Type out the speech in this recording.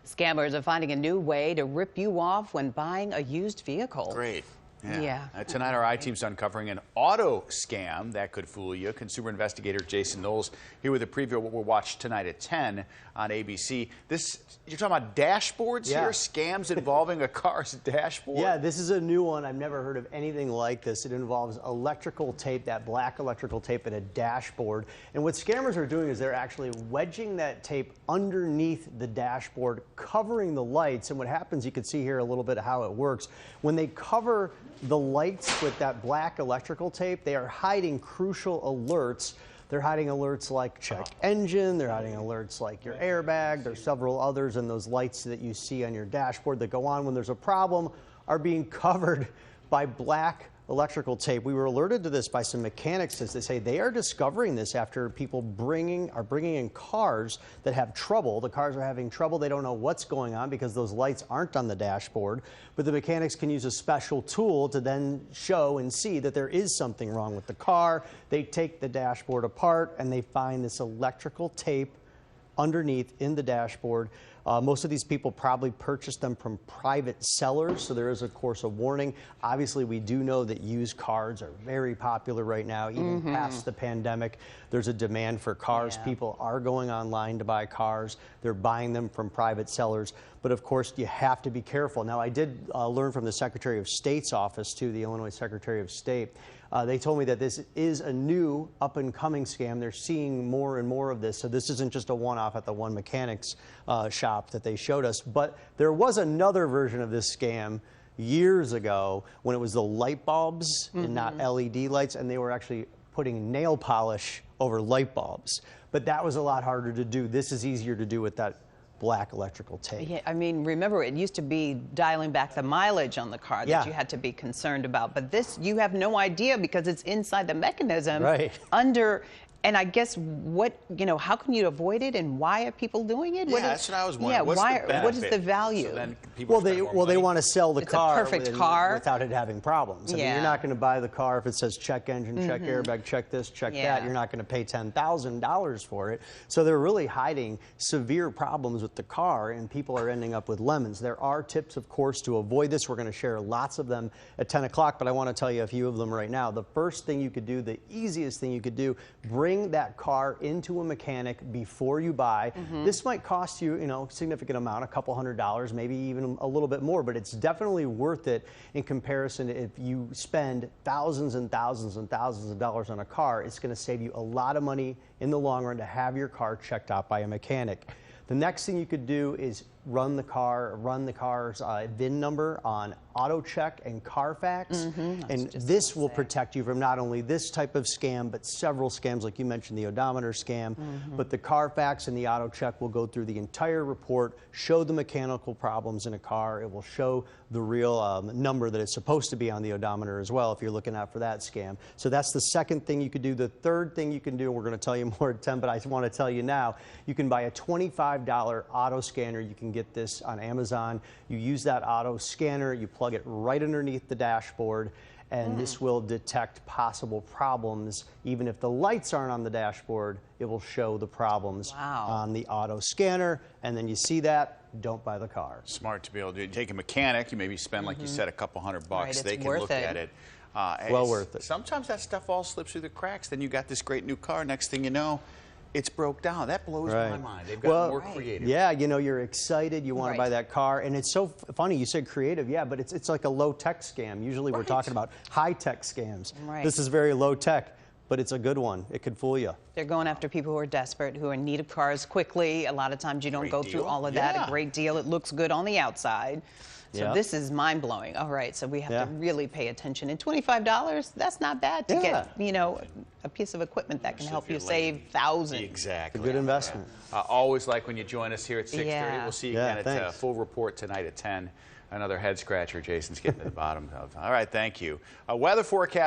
Scammers are finding a new way to rip you off when buying a used vehicle. Great. Yeah. Tonight, our I-Team's uncovering an auto scam that could fool you. Consumer investigator Jason Knowles here with a preview of what we'll watch tonight at 10 on ABC. You're talking about dashboards here? Scams involving a car's dashboard? Yeah, this is a new one. I've never heard of anything like this. It involves electrical tape, that black electrical tape in a dashboard. And what scammers are doing is they're actually wedging that tape underneath the dashboard, covering the lights. And what happens, you can see here a little bit of how it works. When they cover the lights with that black electrical tape, they are hiding crucial alerts. They're hiding alerts like check engine, they're hiding alerts like your airbag, there's several others, and those lights that you see on your dashboard that go on when there's a problem are being covered by black electrical tape. We were alerted to this by some mechanics as they say they are discovering this after people are bringing in cars that have trouble. The cars are having trouble. They don't know what's going on because those lights aren't on the dashboard. But the mechanics can use a special tool to then show and see that there is something wrong with the car. They take the dashboard apart and they find this electrical tape underneath in the dashboard. Most of these people probably purchased them from private sellers, so there is, of course, a warning. Obviously, we do know that used cars are very popular right now, even past the pandemic. There's a demand for cars. People are going online to buy cars. They're buying them from private sellers. But, of course, you have to be careful. Now, I did learn from the Secretary of State's office, too, the Illinois Secretary of State. They told me that this is a new up-and-coming scam. They're seeing more and more of this. So this isn't just a one-off at the one mechanics shop that they showed us. But there was another version of this scam years ago when it was the light bulbs and not LED lights, and they were actually putting nail polish over light bulbs. But that was a lot harder to do. This is easier to do with that black electrical tape. Yeah, I mean, remember, it used to be dialing back the mileage on the car that you had to be concerned about. But this, you have no idea because it's inside the mechanism under. And I guess how can you avoid it, and why are people doing it? Yeah, that's what I was wondering. Yeah, what is the value? So they want to sell the car. It's a perfect car without it having problems. I mean, you're not going to buy the car if it says check engine, check airbag, check this, check that. You're not going to pay $10,000 for it. So they're really hiding severe problems with the car, and people are ending up with lemons. There are tips, of course, to avoid this. We're going to share lots of them at 10 o'clock, but I want to tell you a few of them right now. The first thing you could do, the easiest thing you could do, bring that car into a mechanic before you buy. This might cost you, a significant amount, a couple $100s, maybe even a little bit more, but it's definitely worth it in comparison to if you spend thousands and thousands and thousands of dollars on a car. It's going to save you a lot of money in the long run to have your car checked out by a mechanic. The next thing you could do is run the car's VIN number on auto check and Carfax, and this will protect you from not only this type of scam, but several scams, like you mentioned, the odometer scam. But the Carfax and the auto check will go through the entire report, show the mechanical problems in a car. It will show the real number that it's supposed to be on the odometer as well, if you're looking out for that scam. So that's the second thing you could do. The third thing you can do, we're going to tell you more at 10, but I want to tell you now, you can buy a $25 auto scanner. You can get this on Amazon. You use that auto scanner, you plug it right underneath the dashboard, and this will detect possible problems. Even if the lights aren't on the dashboard, it will show the problems on the auto scanner, and then you see that, don't buy the car. Smart to be able to take a mechanic, you maybe spend, like you said, a couple $100 bucks. They can look at it. Well worth it. Sometimes that stuff all slips through the cracks. Then you got this great new car. Next thing you know, it's broke down. That blows my mind. They've got more creative. Yeah, you're excited. You want to buy that car. And it's so funny. You said creative. Yeah, but it's like a low-tech scam. Usually we're talking about high-tech scams. This is very low-tech, but it's a good one. It could fool you. They're going after people who are desperate, who are in need of cars quickly. A lot of times you don't go through all of that. A great deal. It looks good on the outside. So this is mind-blowing. All right, so we have to really pay attention. And $25, that's not bad to get, a piece of equipment that can help you save thousands. Exactly. It's a good investment. Always like when you join us here at 6:30. We'll see you again at Full Report tonight at 10. Another head scratcher Jason's getting to the bottom of. All right, thank you. Weather forecast.